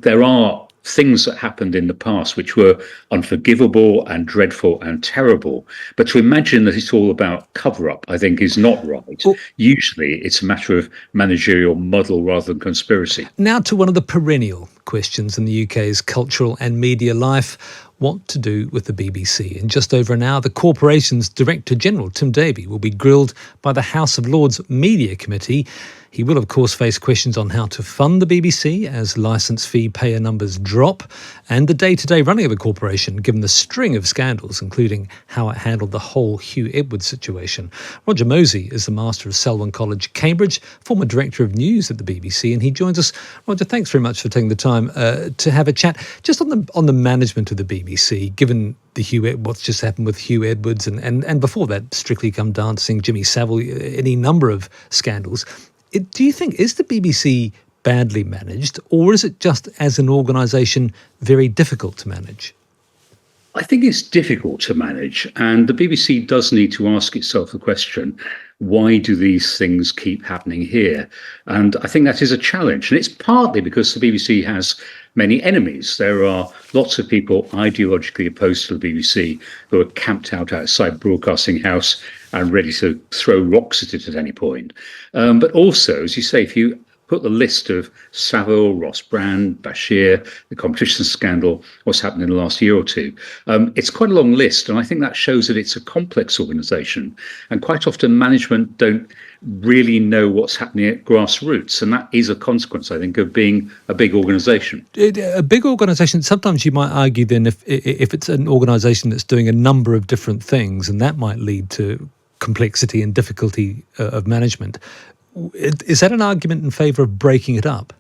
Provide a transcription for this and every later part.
there are things that happened in the past which were unforgivable and dreadful and terrible. But to imagine that it's all about cover-up, I think, is not right. Well, usually it's a matter of managerial muddle rather than conspiracy. now to one of the perennial questions in the UK's cultural and media life: what to do with the BBC. In just over an hour, the corporation's Director General, Tim Davies, will be grilled by the House of Lords Media Committee. He will, of course, face questions on how to fund the BBC as licence fee payer numbers drop, and the day-to-day running of the corporation, given the string of scandals, including how it handled the whole Huw Edwards situation. Roger Mosey is the Master of Selwyn College, Cambridge, former Director of News at the BBC, and he joins us. Roger, thanks very much for taking the time to have a chat. Just on the management of the BBC, given what's just happened with Huw Edwards, and before that, Strictly Come Dancing, Jimmy Savile, any number of scandals. Do you think, is the BBC badly managed, or is it just as an organisation very difficult to manage? I think it's difficult to manage, and the BBC does need to ask itself the question, why do these things keep happening here? And I think that is a challenge. And it's partly because the BBC has many enemies. There are lots of people ideologically opposed to the BBC who are camped out outside Broadcasting House and ready to throw rocks at it at any point. But also, as you say, if you put the list of Savile, Ross Brand, Bashir, the competition scandal, what's happened in the last year or two, it's quite a long list. And I think that shows that it's a complex organisation. And quite often management don't really know what's happening at grassroots. And that is a consequence, I think, of being a big organisation. A big organisation, sometimes you might argue then if it's an organisation that's doing a number of different things, and that might lead to complexity and difficulty of management. Is that an argument in favour of breaking it up?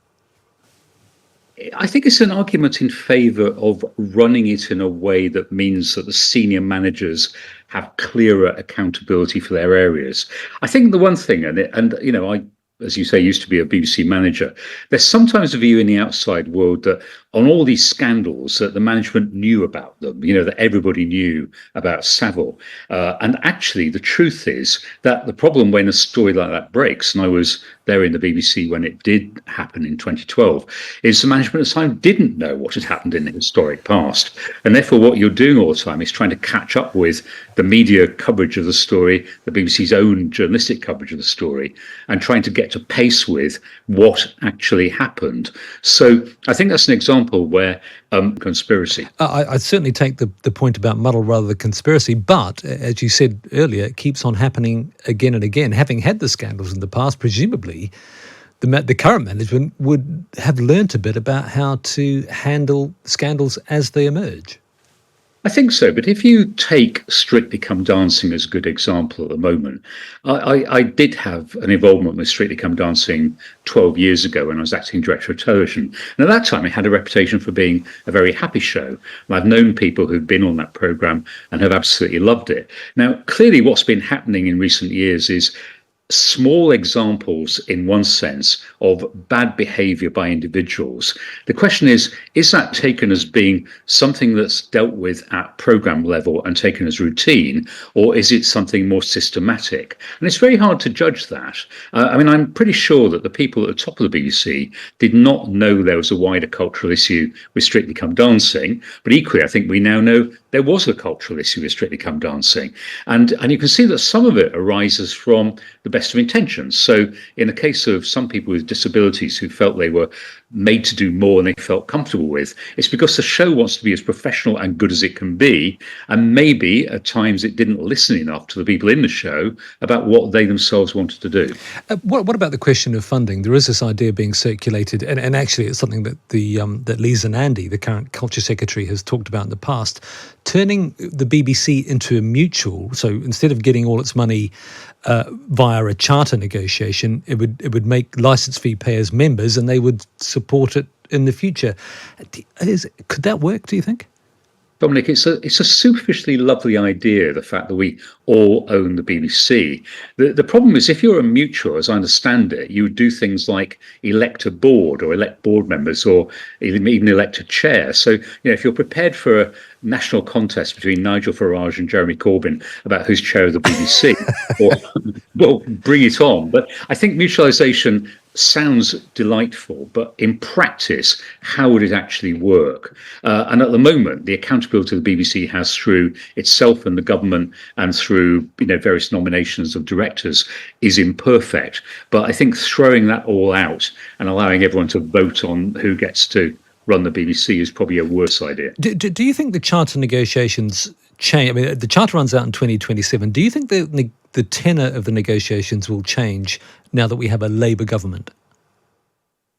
I think it's an argument in favour of running it in a way that means that the senior managers have clearer accountability for their areas. I think the one thing, and you know, I, as you say, used to be a BBC manager, there's sometimes a view in the outside world that on all these scandals that the management knew about them, you know, that everybody knew about Savile. And actually, the truth is that the problem when a story like that breaks, and I was there in the BBC when it did happen in 2012, is the management at the time didn't know what had happened in the historic past. And therefore, what you're doing all the time is trying to catch up with the media coverage of the story, the BBC's own journalistic coverage of the story, and trying to get to pace with what actually happened. So I think that's an example where conspiracy. I certainly take the point about muddle rather than conspiracy, but as you said earlier, it keeps on happening again and again. Having had the scandals in the past, presumably the current management would have learnt a bit about how to handle scandals as they emerge. I think so, but if you take Strictly Come Dancing as a good example at the moment, I did have an involvement with Strictly Come Dancing 12 years ago when I was acting director of television. And at that time, it had a reputation for being a very happy show. And I've known people who've been on that programme and have absolutely loved it. Now, clearly what's been happening in recent years is small examples, in one sense, of bad behaviour by individuals. The question is that taken as being something that's dealt with at programme level and taken as routine, or is it something more systematic? And it's very hard to judge that. I mean, I'm pretty sure that the people at the top of the BBC did not know there was a wider cultural issue with Strictly Come Dancing, but equally, I think we now know there was a cultural issue with Strictly Come Dancing. And you can see that some of it arises from the best of intentions. So in the case of some people with disabilities who felt they were made to do more than they felt comfortable with, it's because the show wants to be as professional and good as it can be. And maybe at times it didn't listen enough to the people in the show about what they themselves wanted to do. What about the question of funding? There is this idea being circulated, and actually it's something that that Lisa Nandy, the current Culture Secretary, has talked about in the past, turning the BBC into a mutual. So instead of getting all its money via a charter negotiation, it would make licence fee payers members, and they would support it in the future. Could that work, do you think? Dominic, it's a superficially lovely idea, the fact that we all own the BBC. The problem is, if you're a mutual, as I understand it, you would do things like elect a board or elect board members or even elect a chair. So, you know, if you're prepared for a national contest between Nigel Farage and Jeremy Corbyn about who's chair of the BBC, well, bring it on. But I think mutualisation sounds delightful, but in practice, how would it actually work? And at the moment, the accountability the BBC has through itself and the government, and through various nominations of directors, is imperfect. But I think throwing that all out and allowing everyone to vote on who gets to run the BBC is probably a worse idea. Do you think the charter negotiations change? I mean, the charter runs out in 2027. Do you think the tenor of the negotiations will change now that we have a Labour government?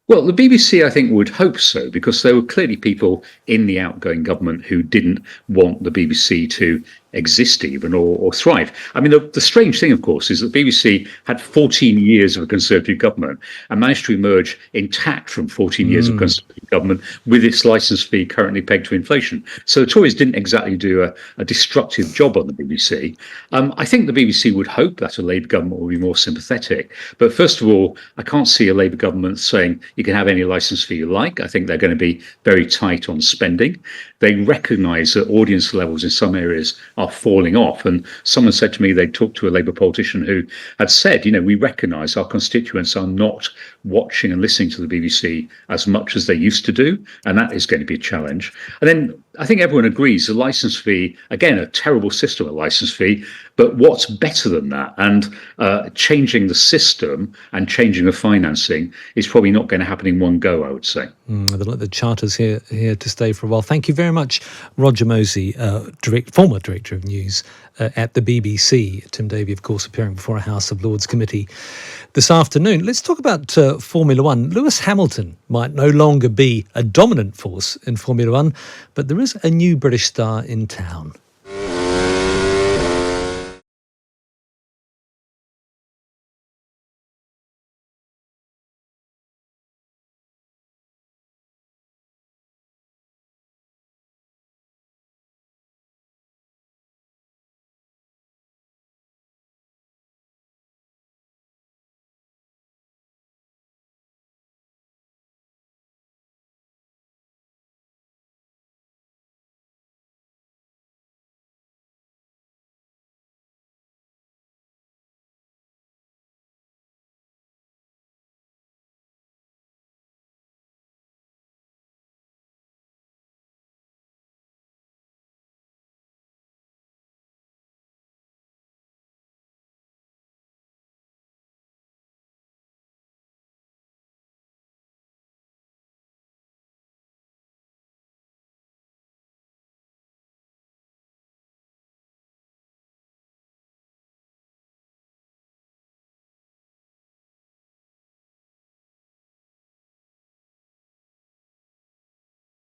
Well, the BBC, I think, would hope so, because there were clearly people in the outgoing government who didn't want the BBC to exist even or thrive. I mean, the strange thing, of course, is that the BBC had 14 years of a Conservative government and managed to emerge intact from 14 years of Conservative government with its licence fee currently pegged to inflation. So the Tories didn't exactly do a destructive job on the BBC. I think the BBC would hope that a Labour government will be more sympathetic. But first of all, I can't see a Labour government saying you can have any licence fee you like. I think they're going to be very tight on spending. They recognise that audience levels in some areas are falling off. And someone said to me they'd talked to a Labour politician who had said, we recognise our constituents are not watching and listening to the BBC as much as they used to do. And that is going to be a challenge. And then I think everyone agrees the licence fee, again, a terrible system, a licence fee, but what's better than that? And changing the system and changing the financing is probably not going to happen in one go, I would say. The charter's here to stay for a while. Thank you very much, Roger Mosey, former Director of News at the BBC. Tim Davey, of course, appearing before a House of Lords committee this afternoon. Let's talk about Formula One. Lewis Hamilton might no longer be a dominant force in Formula One, but there is a new British star in town.